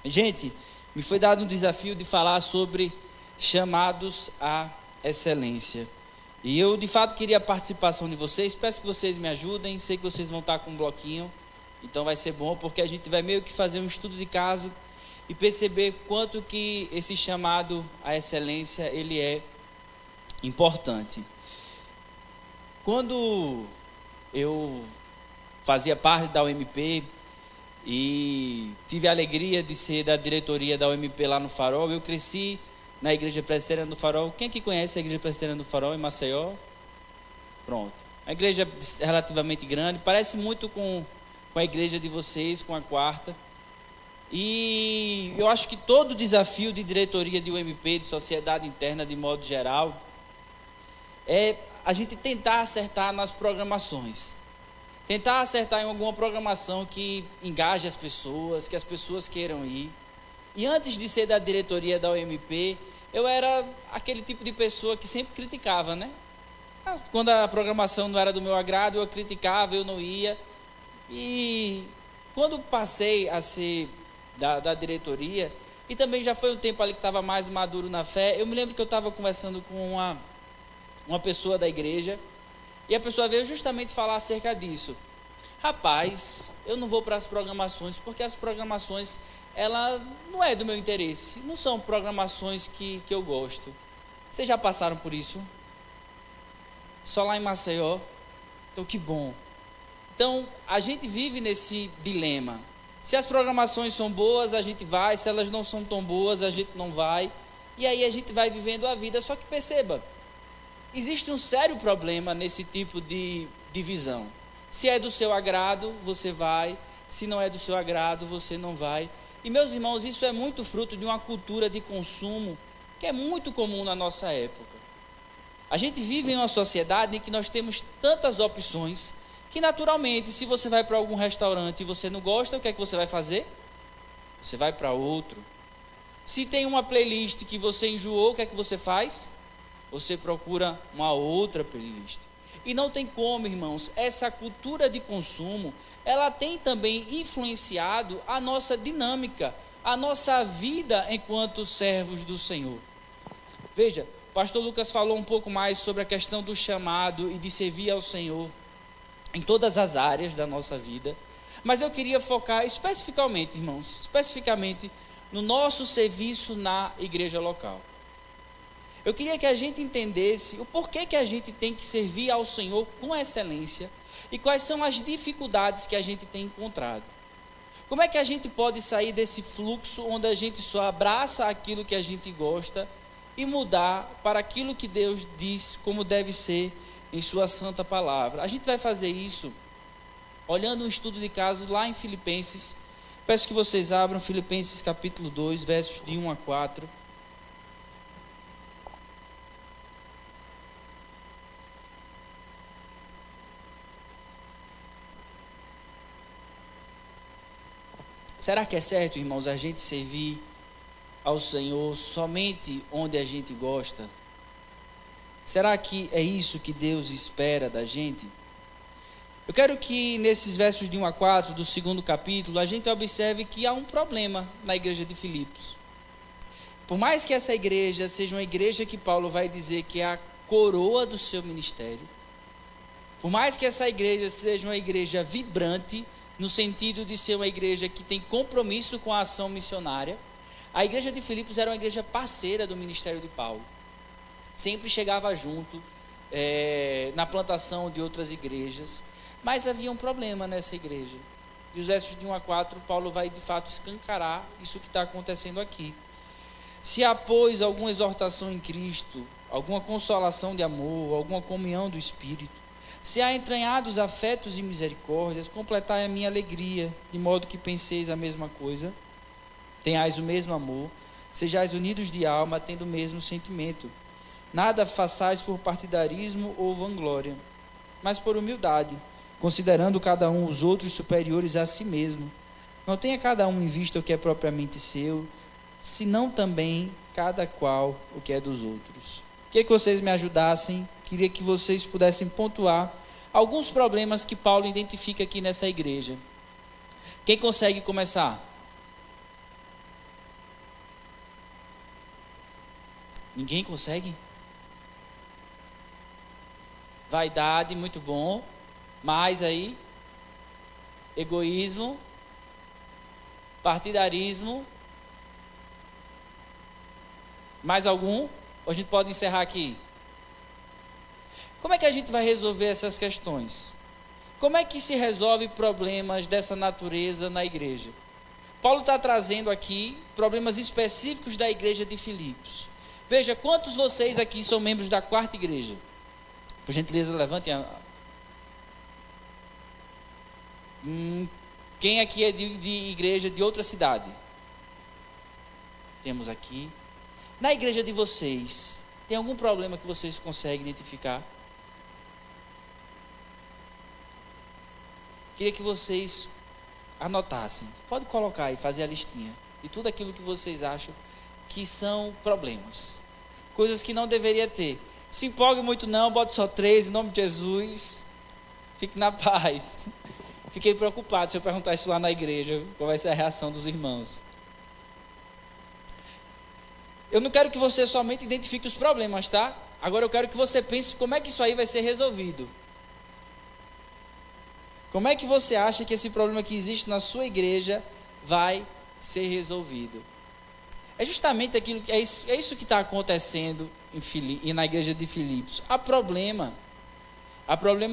Gente, me foi dado um desafio de falar sobre chamados à excelência. E eu, de fato, queria a participação de vocês. Peço que vocês me ajudem. Sei que vocês vão estar com um bloquinho. Então vai ser bom, porque a gente vai meio que fazer um estudo de caso e perceber quanto que esse chamado à excelência, ele é importante. Quando eu fazia parte da UMP e tive a alegria de ser da diretoria da UMP lá no Farol, eu cresci na Igreja Presbiteriana do Farol. Quem aqui conhece a Igreja Presbiteriana do Farol em Maceió? Pronto. A igreja relativamente grande, parece muito com a igreja de vocês, com a quarta. E eu acho que todo desafio de diretoria de UMP, de sociedade interna de modo geral, é a gente tentar acertar nas programações. Tentar acertar em alguma programação que engaje as pessoas, que as pessoas queiram ir. E antes de ser da diretoria da UMP, eu era aquele tipo de pessoa que sempre criticava, né? Quando a programação não era do meu agrado, eu criticava, eu não ia. E quando passei a ser da diretoria, e também já foi um tempo ali que estava mais maduro na fé, eu me lembro que eu estava conversando com uma pessoa da igreja, e a pessoa veio justamente falar acerca disso. Rapaz, eu não vou para as programações, porque as programações, ela não é do meu interesse, não são programações que eu gosto. Vocês já passaram por isso? Só lá em Maceió? Então que bom. Então a gente vive nesse dilema. Se as programações são boas, a gente vai. Se elas não são tão boas, a gente não vai. E aí a gente vai vivendo a vida. Só que perceba, existe um sério problema nesse tipo de divisão. Se é do seu agrado, você vai. Se não é do seu agrado, você não vai. E meus irmãos, isso é muito fruto de uma cultura de consumo que é muito comum na nossa época. A gente vive em uma sociedade em que nós temos tantas opções que naturalmente, se você vai para algum restaurante e você não gosta, o que é que você vai fazer? Você vai para outro. Se tem uma playlist que você enjoou, o que é que você faz? Você procura uma outra playlist. E não tem como, irmãos, essa cultura de consumo, ela tem também influenciado a nossa dinâmica, a nossa vida enquanto servos do Senhor. Veja, o pastor Lucas falou um pouco mais sobre a questão do chamado e de servir ao Senhor em todas as áreas da nossa vida, mas eu queria focar especificamente, irmãos, especificamente no nosso serviço na igreja local. Eu queria que a gente entendesse o porquê que a gente tem que servir ao Senhor com excelência e quais são as dificuldades que a gente tem encontrado. Como é que a gente pode sair desse fluxo onde a gente só abraça aquilo que a gente gosta e mudar para aquilo que Deus diz como deve ser em sua santa palavra. A gente vai fazer isso olhando um estudo de caso lá em Filipenses. Peço que vocês abram Filipenses capítulo 2, versos de 1 a 4. Será que é certo, irmãos, a gente servir ao Senhor somente onde a gente gosta? Será que é isso que Deus espera da gente? Eu quero que nesses versos de 1 a 4 do segundo capítulo, a gente observe que há um problema na igreja de Filipos. Por mais que essa igreja seja uma igreja que Paulo vai dizer que é a coroa do seu ministério, por mais que essa igreja seja uma igreja vibrante, no sentido de ser uma igreja que tem compromisso com a ação missionária, a igreja de Filipos era uma igreja parceira do ministério de Paulo. Sempre chegava junto na plantação de outras igrejas, mas havia um problema nessa igreja. E os versos de 1 a 4, Paulo vai de fato escancarar isso que está acontecendo aqui. Se há, pois, alguma exortação em Cristo, alguma consolação de amor, alguma comunhão do Espírito, se há entranhados afetos e misericórdias, completai a minha alegria, de modo que penseis a mesma coisa, tenhais o mesmo amor, sejais unidos de alma, tendo o mesmo sentimento. Nada façais por partidarismo ou vanglória, mas por humildade, considerando cada um os outros superiores a si mesmo. Não tenha cada um em vista o que é propriamente seu, senão também cada qual o que é dos outros. Queria que vocês me ajudassem, queria que vocês pudessem pontuar alguns problemas que Paulo identifica aqui nessa igreja. Quem consegue começar? Ninguém consegue? Vaidade, muito bom. Mas aí, egoísmo, partidarismo. Mais algum? Ou a gente pode encerrar aqui? Como é que a gente vai resolver essas questões? Como é que se resolve problemas dessa natureza na igreja? Paulo está trazendo aqui problemas específicos da igreja de Filipos. Veja, quantos de vocês aqui são membros da quarta igreja? Por gentileza, levantem a... Quem aqui é de igreja de outra cidade? Temos aqui. Na igreja de vocês, tem algum problema que vocês conseguem identificar? Queria que vocês anotassem. Pode colocar aí, fazer a listinha de tudo aquilo que vocês acham que são problemas. Coisas que não deveria ter. Se empolgue muito não, bote só 3, em nome de Jesus. Fique na paz. Fiquei preocupado se eu perguntar isso lá na igreja, qual vai ser a reação dos irmãos. Eu não quero que você somente identifique os problemas, tá? Agora eu quero que você pense como é que isso aí vai ser resolvido. Como é que você acha que esse problema que existe na sua igreja vai ser resolvido? É justamente aquilo que é isso que está acontecendo na igreja de Filipos. Há problema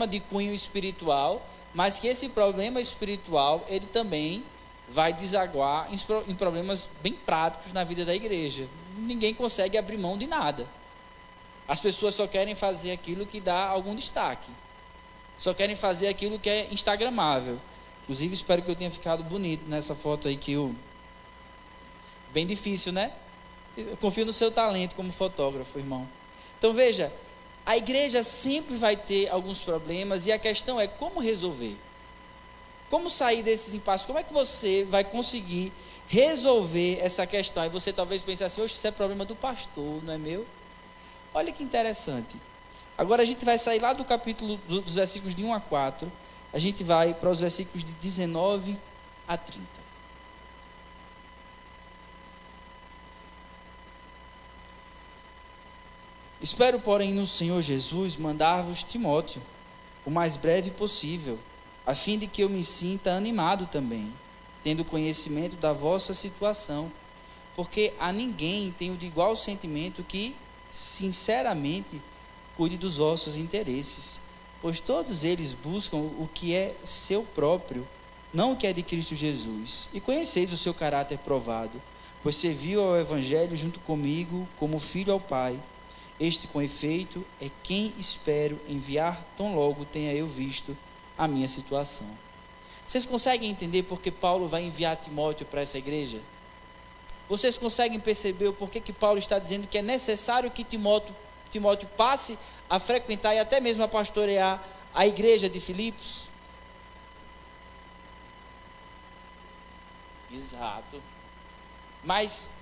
de cunho espiritual, mas que esse problema espiritual ele também vai desaguar em problemas bem práticos na vida da igreja. Ninguém consegue abrir mão de nada. As pessoas só querem fazer aquilo que dá algum destaque. Só querem fazer aquilo que é instagramável. Inclusive, espero que eu tenha ficado bonito nessa foto aí que eu... Bem difícil, né? Eu confio no seu talento como fotógrafo, irmão. Então, veja, a igreja sempre vai ter alguns problemas e a questão é como resolver. Como sair desses impasses? Como é que você vai conseguir resolver essa questão? Aí você talvez pense assim, oxe, isso é problema do pastor, não é meu? Olha que interessante. Agora a gente vai sair lá do capítulo dos versículos de 1 a 4, a gente vai para os versículos de 19 a 30. Espero, porém, no Senhor Jesus mandar-vos Timóteo, o mais breve possível, a fim de que eu me sinta animado também, tendo conhecimento da vossa situação, porque a ninguém tenho de igual sentimento que, sinceramente, cuide dos vossos interesses, pois todos eles buscam o que é seu próprio, não o que é de Cristo Jesus. E conheceis o seu caráter provado, pois serviu ao Evangelho junto comigo como filho ao Pai. Este, com efeito, é quem espero enviar tão logo tenha eu visto a minha situação. Vocês conseguem entender por que Paulo vai enviar Timóteo para essa igreja? Vocês conseguem perceber o porquê que Paulo está dizendo que é necessário que Timóteo passe a frequentar e até mesmo a pastorear a igreja de Filipos? Exato. Mas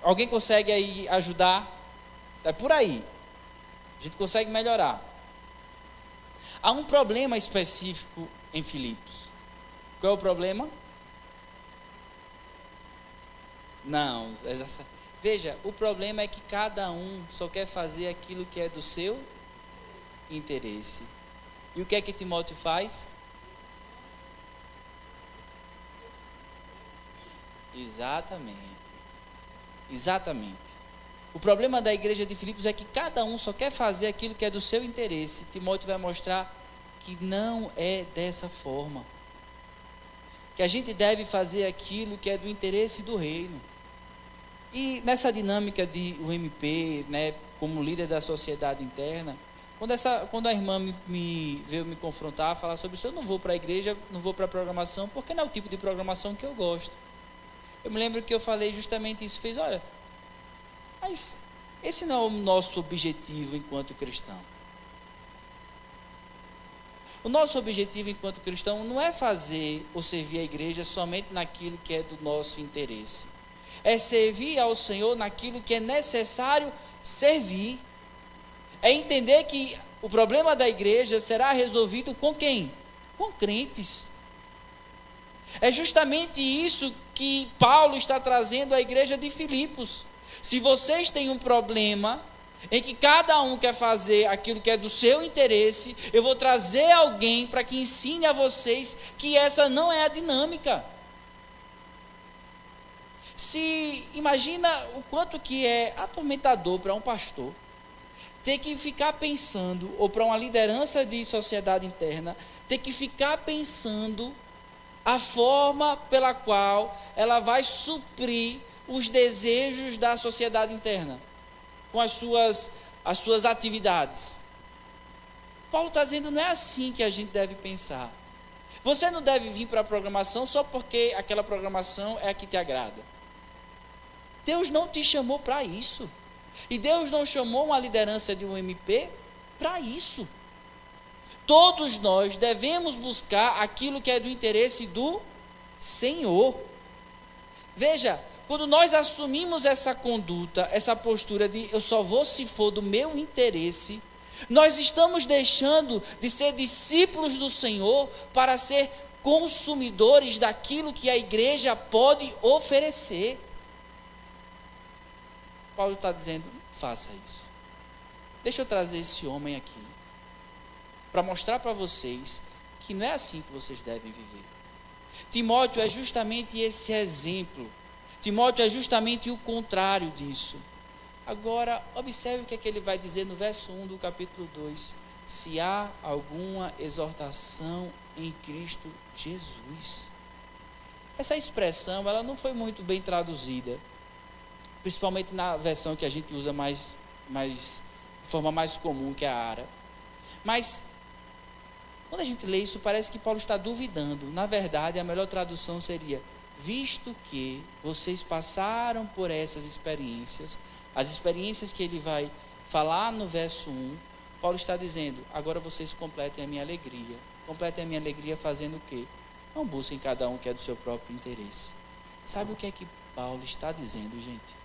alguém consegue aí ajudar? É por aí. A gente consegue melhorar. Há um problema específico em Filipos. Qual é o problema? Não, veja, o problema é que cada um só quer fazer aquilo que é do seu interesse. E o que é que Timóteo faz? Exatamente. O problema da igreja de Filipos é que cada um só quer fazer aquilo que é do seu interesse. Timóteo vai mostrar que não é dessa forma. Que a gente deve fazer aquilo que é do interesse do reino. E nessa dinâmica de UMP, né, como líder da sociedade interna, quando a irmã veio me confrontar, falar sobre isso, eu não vou para a igreja, não vou para a programação, porque não é o tipo de programação que eu gosto. Eu me lembro que eu falei justamente isso, olha, mas esse não é o nosso objetivo enquanto cristão. O nosso objetivo enquanto cristão não é fazer ou servir a igreja somente naquilo que é do nosso interesse. É servir ao Senhor naquilo que é necessário servir. É entender que o problema da igreja será resolvido com quem? Com crentes. É justamente isso que Paulo está trazendo à igreja de Filipos. Se vocês têm um problema em que cada um quer fazer aquilo que é do seu interesse, eu vou trazer alguém para que ensine a vocês que essa não é a dinâmica. Imagina o quanto que é atormentador para um pastor ter que ficar pensando, ou para uma liderança de sociedade interna, ter que ficar pensando a forma pela qual ela vai suprir os desejos da sociedade interna, com as suas atividades. Paulo está dizendo, não é assim que a gente deve pensar. Você não deve vir para a programação só porque aquela programação é a que te agrada. Deus não te chamou para isso. E Deus não chamou uma liderança de um MP para isso. Todos nós devemos buscar aquilo que é do interesse do Senhor. Veja, quando nós assumimos essa conduta, essa postura de eu só vou se for do meu interesse, nós estamos deixando de ser discípulos do Senhor para ser consumidores daquilo que a igreja pode oferecer. Paulo está dizendo, faça isso. Deixa eu trazer esse homem aqui, para mostrar para vocês que não é assim que vocês devem viver. Timóteo é justamente esse exemplo. Timóteo é justamente o contrário disso. Agora, observe o que é que ele vai dizer no verso 1 do capítulo 2. Se há alguma exortação em Cristo Jesus. Essa expressão, ela não foi muito bem traduzida, principalmente na versão que a gente usa de forma mais comum, que é a árabe. Mas, quando a gente lê isso, parece que Paulo está duvidando. Na verdade, a melhor tradução seria, visto que vocês passaram por essas experiências, as experiências que ele vai falar no verso 1, Paulo está dizendo, agora vocês completem a minha alegria. Completem a minha alegria fazendo o quê? Não busquem cada um que é do seu próprio interesse. Sabe o que é que Paulo está dizendo, gente?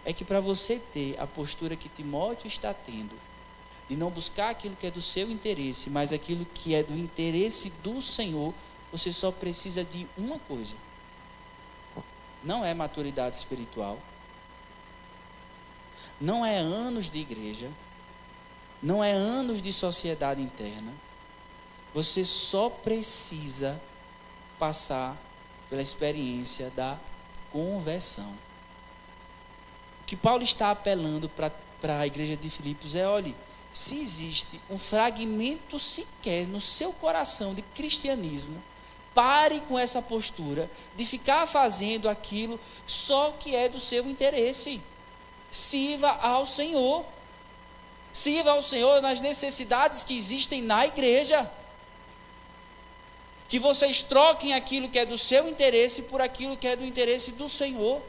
É que para você ter a postura que Timóteo está tendo, de não buscar aquilo que é do seu interesse, mas aquilo que é do interesse do Senhor, você só precisa de uma coisa. Não é maturidade espiritual, não é anos de igreja, não é anos de sociedade interna. Você só precisa passar pela experiência da conversão. O que Paulo está apelando para a igreja de Filipos é, olhe, se existe um fragmento sequer no seu coração de cristianismo, pare com essa postura de ficar fazendo aquilo só que é do seu interesse. Sirva ao Senhor. Sirva ao Senhor nas necessidades que existem na igreja. Que vocês troquem aquilo que é do seu interesse por aquilo que é do interesse do Senhor.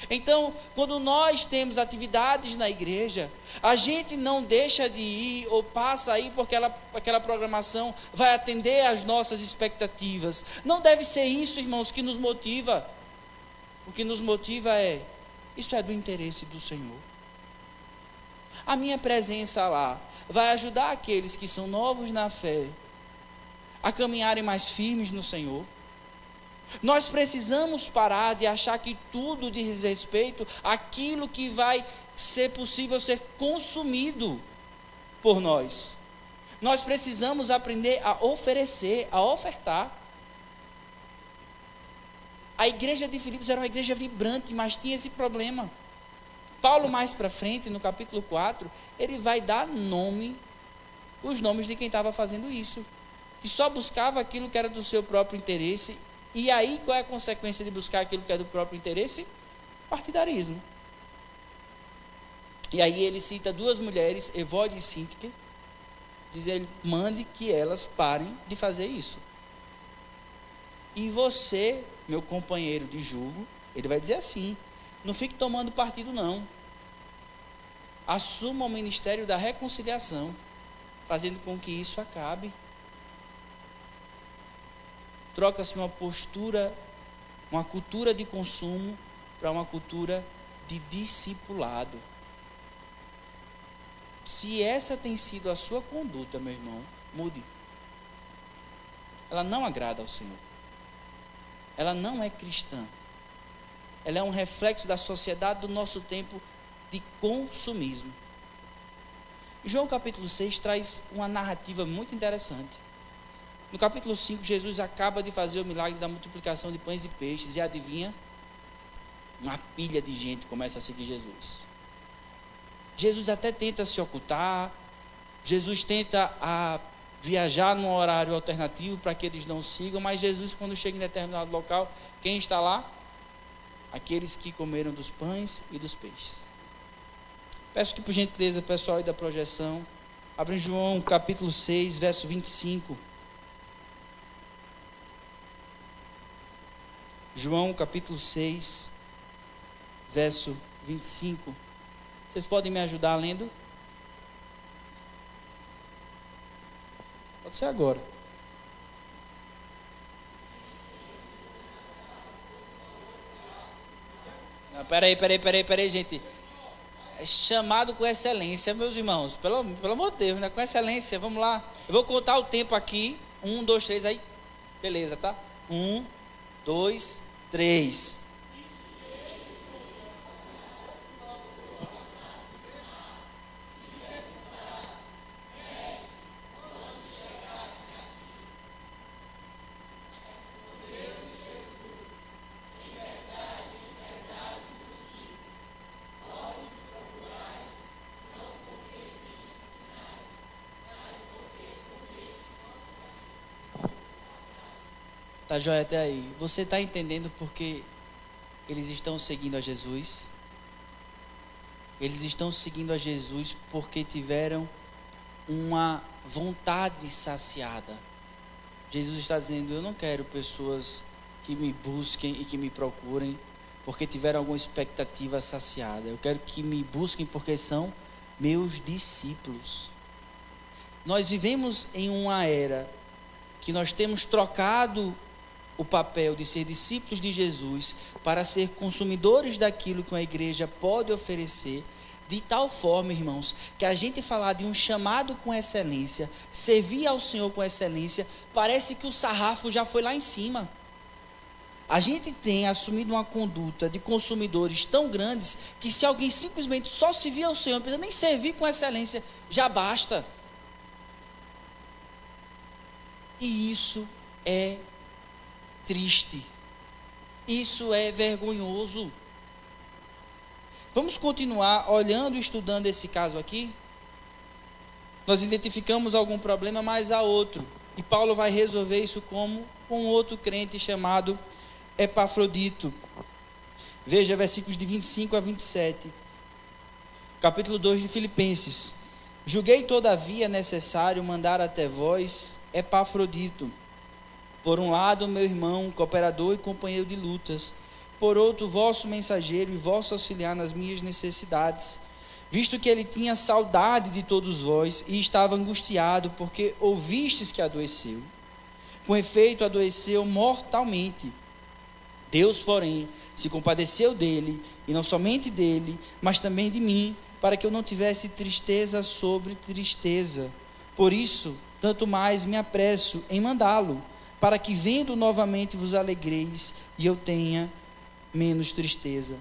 Então, quando nós temos atividades na igreja, a gente não deixa de ir ou passa aí porque aquela programação vai atender às nossas expectativas. Não deve ser isso, irmãos, que nos motiva. O que nos motiva isso é do interesse do Senhor. A minha presença lá vai ajudar aqueles que são novos na fé a caminharem mais firmes no Senhor. Nós precisamos parar de achar que tudo diz respeito àquilo que vai ser possível ser consumido por nós. Nós precisamos aprender a oferecer, a ofertar. A igreja de Filipos era uma igreja vibrante, mas tinha esse problema. Paulo, mais para frente, no capítulo 4, ele vai dar os nomes de quem estava fazendo isso, que só buscava aquilo que era do seu próprio interesse. E aí, qual é a consequência de buscar aquilo que é do próprio interesse? Partidarismo. E aí ele cita duas mulheres, Evódia e Síntique, diz ele, mande que elas parem de fazer isso. E você, meu companheiro de julgo, ele vai dizer assim, não fique tomando partido não. Assuma o ministério da reconciliação, fazendo com que isso acabe. Troca-se uma postura, uma cultura de consumo para uma cultura de discipulado. Se essa tem sido a sua conduta, meu irmão, mude. Ela não agrada ao Senhor. Ela não é cristã. ela é um reflexo da sociedade do nosso tempo de consumismo. João capítulo 6 traz uma narrativa muito interessante. No capítulo 5, Jesus acaba de fazer o milagre da multiplicação de pães e peixes, e adivinha? Uma pilha de gente começa a seguir Jesus. Jesus até tenta se ocultar, Jesus tenta viajar num horário alternativo para que eles não sigam, mas Jesus, quando chega em determinado local, quem está lá? Aqueles que comeram dos pães e dos peixes. Peço que, por gentileza, pessoal aí da projeção, abrem João capítulo 6, verso 25. João capítulo 6, verso 25. Vocês podem me ajudar lendo? Pode ser agora. Não, peraí, gente. É chamado com excelência, meus irmãos. Pelo amor de Deus, né? Com excelência, vamos lá. Eu vou contar o tempo aqui. 1, 2, 3, aí. Beleza, tá? 1, 2, 3. Tá joia até aí. Você está entendendo porque eles estão seguindo a Jesus? Eles estão seguindo a Jesus porque tiveram uma vontade saciada. Jesus está dizendo: eu não quero pessoas que me busquem e que me procurem porque tiveram alguma expectativa saciada. Eu quero que me busquem porque são meus discípulos. Nós vivemos em uma era que nós temos trocado o papel de ser discípulos de Jesus para ser consumidores daquilo que uma igreja pode oferecer, de tal forma, irmãos, que a gente falar de um chamado com excelência, servir ao Senhor com excelência, parece que o sarrafo já foi lá em cima. A gente tem assumido uma conduta de consumidores tão grandes que se alguém simplesmente só servir ao Senhor, não precisa nem servir com excelência, já basta. E isso é triste. Isso é vergonhoso. Vamos continuar olhando e estudando esse caso aqui? Nós identificamos algum problema, mas há outro. E Paulo vai resolver isso com outro crente chamado Epafrodito. Veja versículos de 25 a 27. Capítulo 2 de Filipenses. Julguei todavia necessário mandar até vós Epafrodito, por um lado meu irmão, cooperador e companheiro de lutas, por outro vosso mensageiro e vosso auxiliar nas minhas necessidades, visto que ele tinha saudade de todos vós e estava angustiado, porque ouvistes que adoeceu. Com efeito, adoeceu mortalmente. Deus, porém, se compadeceu dele, e não somente dele, mas também de mim, para que eu não tivesse tristeza sobre tristeza. Por isso, tanto mais me apresso em mandá-lo, para que vendo novamente vos alegreis, e eu tenha menos tristeza.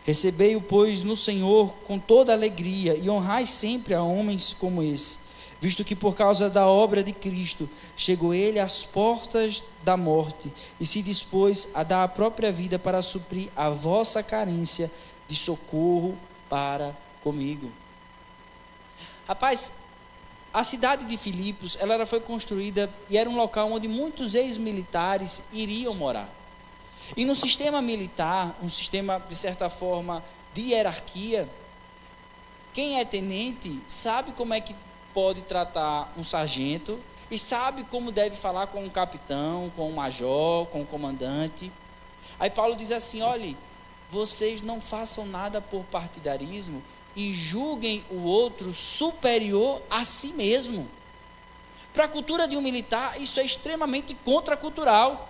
Recebei-o, pois, no Senhor com toda alegria, e honrai sempre a homens como esse, visto que por causa da obra de Cristo, chegou ele às portas da morte, e se dispôs a dar a própria vida para suprir a vossa carência de socorro para comigo. Rapaz, a cidade de Filipos, ela foi construída e era um local onde muitos ex-militares iriam morar. E no sistema militar, um sistema de certa forma de hierarquia, quem é tenente sabe como é que pode tratar um sargento e sabe como deve falar com um capitão, com um major, com um comandante. Aí Paulo diz assim: olhe, vocês não façam nada por partidarismo e julguem o outro superior a si mesmo. Para a cultura de um militar, isso é extremamente contracultural.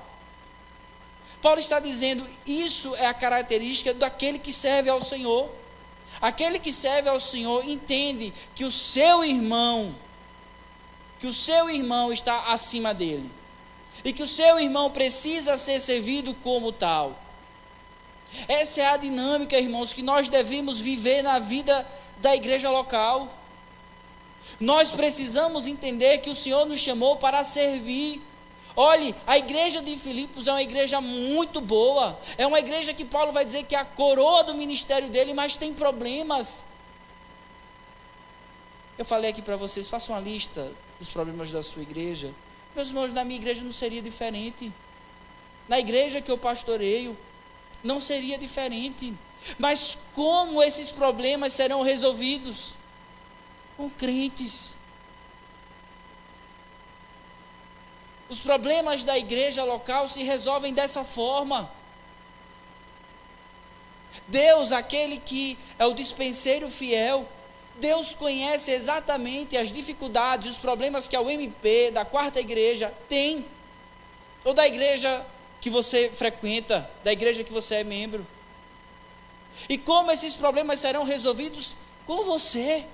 Paulo está dizendo, isso é a característica daquele que serve ao Senhor. Aquele que serve ao Senhor entende que o seu irmão está acima dele. E que o seu irmão precisa ser servido como tal. Essa é a dinâmica, irmãos, que nós devemos viver na vida da igreja local. Nós precisamos entender que o Senhor nos chamou para servir. Olhe, a igreja de Filipos é uma igreja muito boa. É uma igreja que Paulo vai dizer que é a coroa do ministério dele, mas tem problemas. Eu falei aqui para vocês, façam uma lista dos problemas da sua igreja. Meus irmãos, na minha igreja não seria diferente. Na igreja que eu pastoreio, não seria diferente. Mas como esses problemas serão resolvidos? Com crentes. Os problemas da igreja local se resolvem dessa forma. Deus, aquele que é o dispenseiro fiel, Deus conhece exatamente as dificuldades, os problemas que a UMP, da quarta igreja, tem. Ou da igreja que você frequenta, da igreja que você é membro. E como esses problemas serão resolvidos? Com você.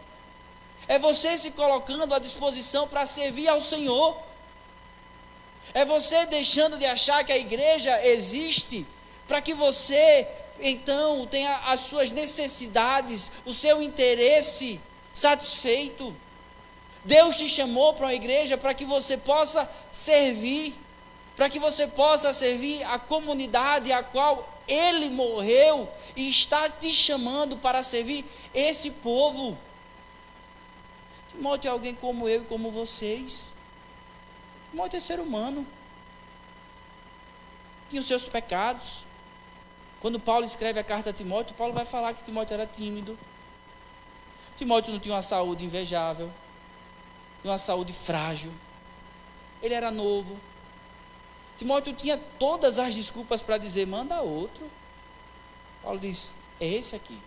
É você se colocando à disposição para servir ao Senhor. É você deixando de achar que a igreja existe para que você, então, tenha as suas necessidades, o seu interesse satisfeito. Deus te chamou para uma igreja para que você possa servir, para que você possa servir a comunidade a qual Ele morreu e está te chamando para servir esse povo. Timóteo é alguém como eu e como vocês. Timóteo é ser humano. Tinha os seus pecados. Quando Paulo escreve a carta a Timóteo, Paulo vai falar que Timóteo era tímido. Timóteo não tinha uma saúde invejável. Tinha uma saúde frágil. Ele era novo. Timóteo tinha todas as desculpas para dizer, manda outro. Paulo diz, é esse aqui.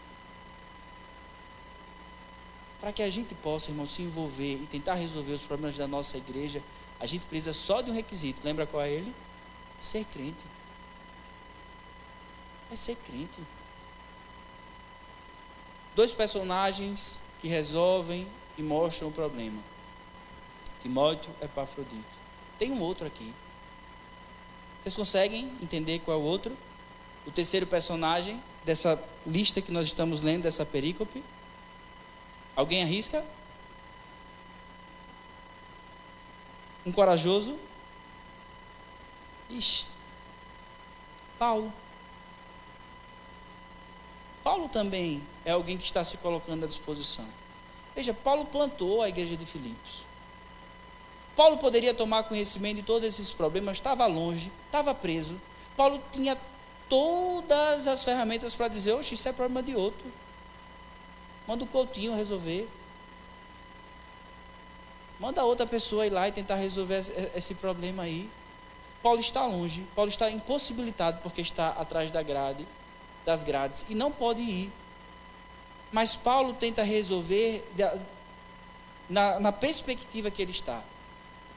Para que a gente possa, irmão, se envolver e tentar resolver os problemas da nossa igreja, a gente precisa só de um requisito. Lembra qual é ele? Ser crente. É ser crente. 2 personagens que resolvem e mostram o problema. Timóteo e Epafrodito. Tem um outro aqui. Vocês conseguem entender qual é o outro? O terceiro personagem dessa lista que nós estamos lendo, dessa perícope. Alguém arrisca? Um corajoso? Ixi. Paulo. Paulo também é alguém que está se colocando à disposição. Veja, Paulo plantou a igreja de Filipos. Paulo poderia tomar conhecimento de todos esses problemas, estava longe, estava preso. Paulo tinha todas as ferramentas para dizer, oxe, isso é problema de outro. Manda o Coutinho resolver. Manda outra pessoa ir lá e tentar resolver esse problema aí. Paulo está longe, Paulo está impossibilitado porque está atrás das grades e não pode ir. Mas Paulo tenta resolver na perspectiva que ele está.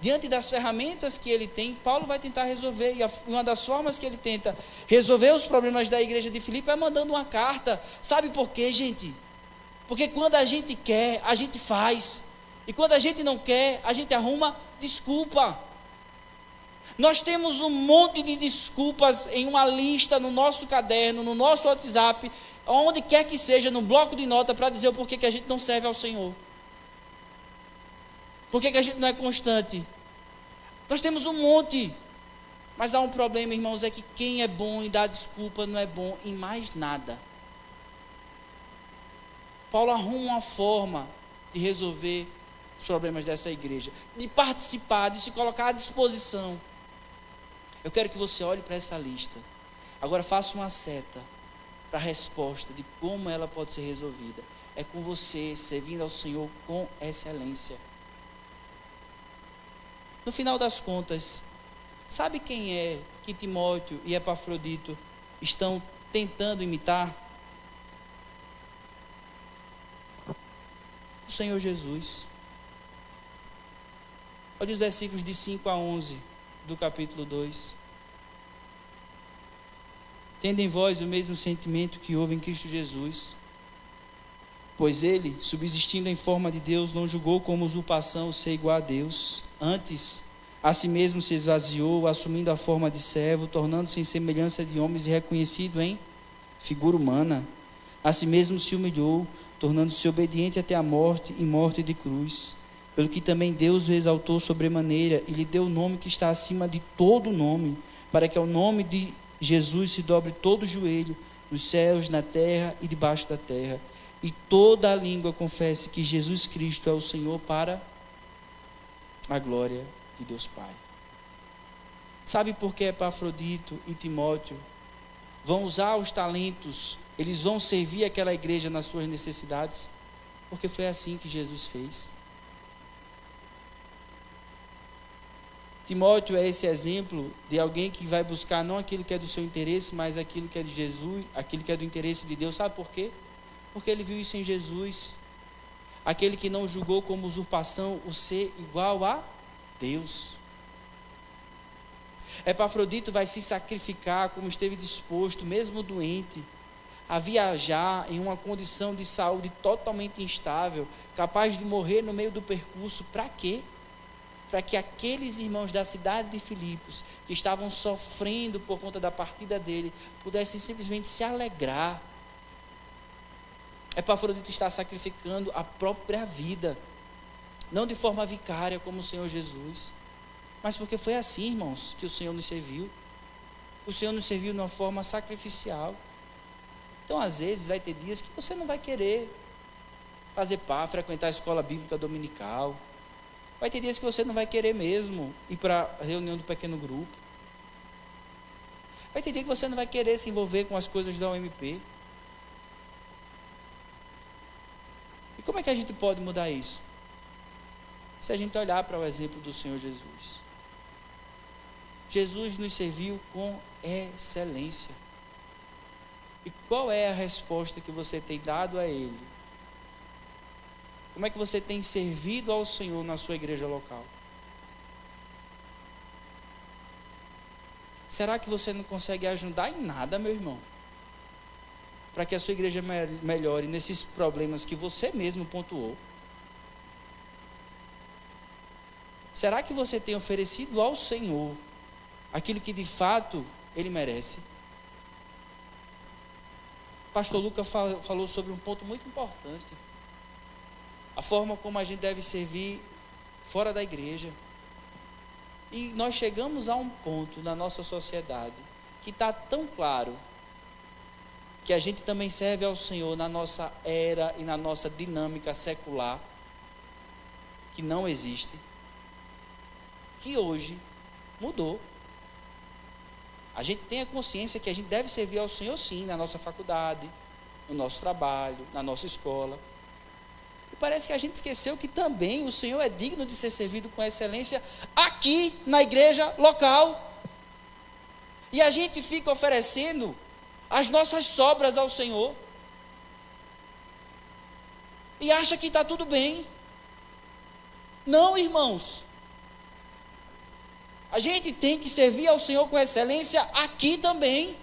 Diante das ferramentas que ele tem, Paulo vai tentar resolver. E uma das formas que ele tenta resolver os problemas da igreja de Filipe é mandando uma carta. Sabe por quê, gente? Porque quando a gente quer, a gente faz. E quando a gente não quer, a gente arruma desculpa. Nós temos um monte de desculpas em uma lista no nosso caderno, no nosso WhatsApp, onde quer que seja, no bloco de nota, para dizer o porquê que a gente não serve ao Senhor. Por que a gente não é constante? Nós temos um monte. Mas há um problema, irmãos, é que quem é bom em dar desculpa não é bom em mais nada. Paulo arruma uma forma de resolver os problemas dessa igreja, de participar, de se colocar à disposição. Eu quero que você olhe para essa lista. Agora faça uma seta para a resposta de como ela pode ser resolvida. É com você servindo ao Senhor com excelência. No final das contas, sabe quem é que Timóteo e Epafrodito estão tentando imitar? O Senhor Jesus. Olha os versículos de 5 a 11 do capítulo 2. Tendo em vós o mesmo sentimento que houve em Cristo Jesus, pois ele, subsistindo em forma de Deus, não julgou como usurpação ser igual a Deus. Antes, a si mesmo se esvaziou, assumindo a forma de servo, tornando-se em semelhança de homens e reconhecido em figura humana, a si mesmo se humilhou, tornando-se obediente até a morte e morte de cruz, pelo que também Deus o exaltou sobremaneira e lhe deu o nome que está acima de todo nome, para que ao nome de Jesus se dobre todo o joelho, nos céus, na terra e debaixo da terra, e toda a língua confesse que Jesus Cristo é o Senhor, para a glória de Deus Pai. Sabe por que Epafrodito e Timóteo vão usar os talentos, eles vão servir aquela igreja nas suas necessidades? Porque foi assim que Jesus fez. Timóteo é esse exemplo de alguém que vai buscar não aquilo que é do seu interesse, mas aquilo que é de Jesus, aquilo que é do interesse de Deus. Sabe por quê? Porque ele viu isso em Jesus. Aquele que não julgou como usurpação o ser igual a Deus. Epafrodito vai se sacrificar como esteve disposto, mesmo doente, a viajar em uma condição de saúde totalmente instável, capaz de morrer no meio do percurso. Para quê? Para que aqueles irmãos da cidade de Filipos, que estavam sofrendo por conta da partida dele, pudessem simplesmente se alegrar. Epafrodito está sacrificando a própria vida, não de forma vicária como o Senhor Jesus, mas porque foi assim, irmãos, que o Senhor nos serviu. O Senhor nos serviu de uma forma sacrificial. Então, às vezes, vai ter dias que você não vai querer frequentar a escola bíblica dominical. Vai ter dias que você não vai querer mesmo ir para a reunião do pequeno grupo. Vai ter dia que você não vai querer se envolver com as coisas da UMP. E como é que a gente pode mudar isso? Se a gente olhar para o exemplo do Senhor Jesus. Jesus nos serviu com excelência. E qual é a resposta que você tem dado a Ele? Como é que você tem servido ao Senhor na sua igreja local? Será que você não consegue ajudar em nada, meu irmão? Para que a sua igreja melhore nesses problemas que você mesmo pontuou? Será que você tem oferecido ao Senhor aquilo que de fato Ele merece? O pastor Lucas falou sobre um ponto muito importante. A forma como a gente deve servir fora da igreja. E nós chegamos a um ponto na nossa sociedade que está tão claro que a gente também serve ao Senhor na nossa era e na nossa dinâmica secular, que não existe, que hoje mudou. A gente tem a consciência que a gente deve servir ao Senhor sim, na nossa faculdade, no nosso trabalho, na nossa escola. E parece que a gente esqueceu que também o Senhor é digno de ser servido com excelência aqui na igreja local. E a gente fica oferecendo as nossas sobras ao Senhor. E acha que está tudo bem. Não, irmãos. A gente tem que servir ao Senhor com excelência aqui também.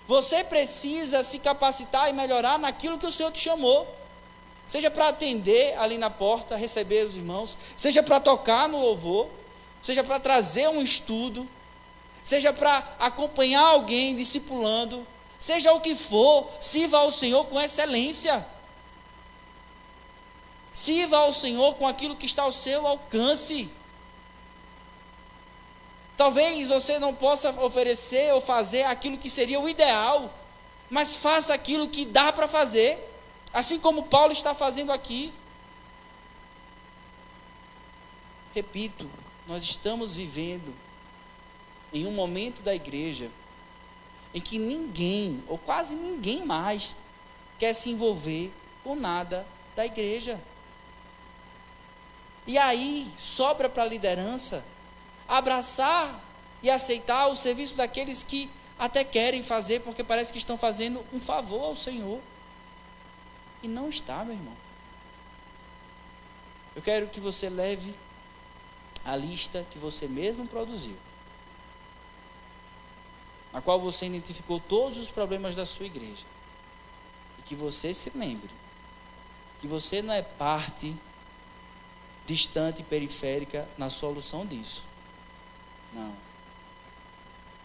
Você precisa se capacitar e melhorar naquilo que o Senhor te chamou. Seja para atender ali na porta, receber os irmãos, seja para tocar no louvor, seja para trazer um estudo, seja para acompanhar alguém discipulando, seja o que for, sirva ao Senhor com excelência. Sirva ao Senhor com aquilo que está ao seu alcance. Talvez você não possa oferecer ou fazer aquilo que seria o ideal, mas faça aquilo que dá para fazer, assim como Paulo está fazendo aqui. Repito, nós estamos vivendo em um momento da igreja em que ninguém, ou quase ninguém mais, quer se envolver com nada da igreja. E aí sobra para a liderança abraçar e aceitar o serviço daqueles que até querem fazer, porque parece que estão fazendo um favor ao Senhor. E não está, meu irmão. Eu quero que você leve a lista que você mesmo produziu, na qual você identificou todos os problemas da sua igreja, e que você se lembre que você não é parte distante e periférica na solução disso. Não.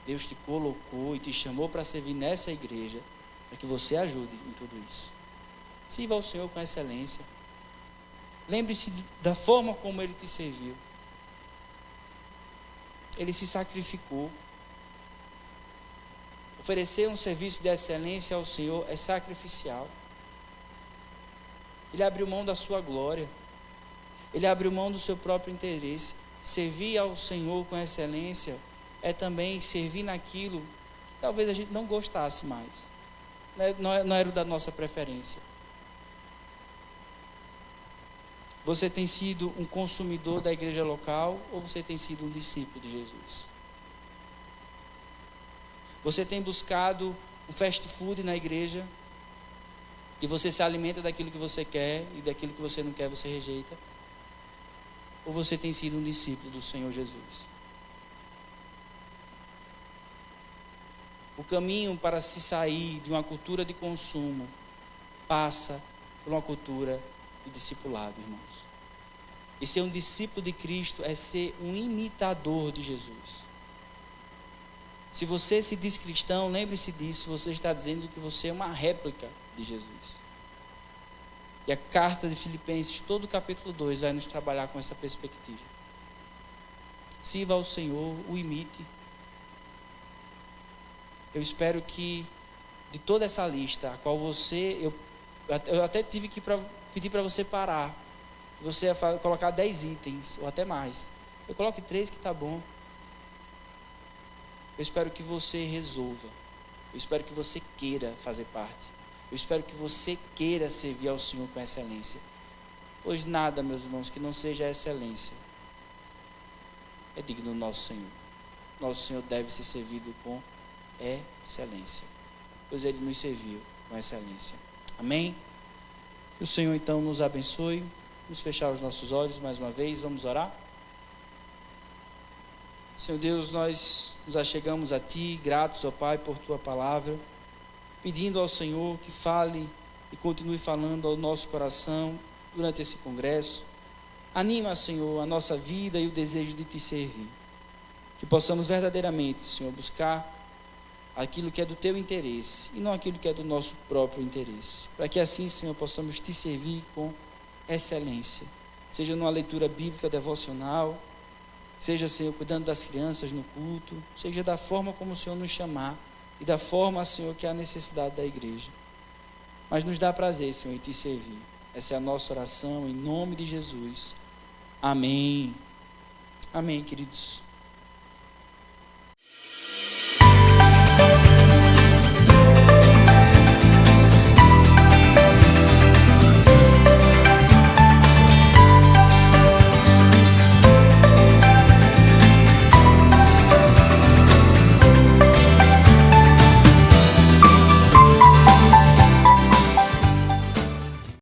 Deus te colocou e te chamou para servir nessa igreja, para que você ajude em tudo isso. Sirva ao Senhor com excelência. Lembre-se da forma como Ele te serviu. Ele se sacrificou. Oferecer um serviço de excelência ao Senhor é sacrificial. Ele abriu mão da sua glória. Ele abriu mão do seu próprio interesse. Servir ao Senhor com excelência é também servir naquilo que talvez a gente não gostasse mais. Não era o da nossa preferência. Você tem sido um consumidor da igreja local ou você tem sido um discípulo de Jesus? Você tem buscado um fast food na igreja, que você se alimenta daquilo que você quer e daquilo que você não quer você rejeita? Ou você tem sido um discípulo do Senhor Jesus? O caminho para se sair de uma cultura de consumo passa por uma cultura de discipulado, irmãos. E ser um discípulo de Cristo é ser um imitador de Jesus. Se você se diz cristão, lembre-se disso, você está dizendo que você é uma réplica de Jesus. E a carta de Filipenses, todo o capítulo 2, vai nos trabalhar com essa perspectiva. Sirva ao Senhor, o imite. Eu espero que de toda essa lista, a qual eu até tive que pedir para você parar, que você ia colocar 10 itens, ou até mais. Eu coloque 3 que está bom. Eu espero que você resolva. Eu espero que você queira fazer parte. Eu espero que você queira servir ao Senhor com excelência. Pois nada, meus irmãos, que não seja excelência é digno do nosso Senhor. Nosso Senhor deve ser servido com excelência, pois Ele nos serviu com excelência. Amém? Que o Senhor então nos abençoe. Vamos fechar os nossos olhos mais uma vez, vamos orar. Senhor Deus, nós nos achegamos a Ti, gratos, ó Pai, por Tua palavra, pedindo ao Senhor que fale e continue falando ao nosso coração durante esse congresso. Anima, Senhor, a nossa vida e o desejo de Te servir. Que possamos verdadeiramente, Senhor, buscar aquilo que é do Teu interesse e não aquilo que é do nosso próprio interesse. Para que assim, Senhor, possamos Te servir com excelência. Seja numa leitura bíblica devocional, seja, Senhor, cuidando das crianças no culto, seja da forma como o Senhor nos chamar e da forma, Senhor, que é a necessidade da igreja. Mas nos dá prazer, Senhor, em Te servir. Essa é a nossa oração, em nome de Jesus. Amém. Amém, queridos.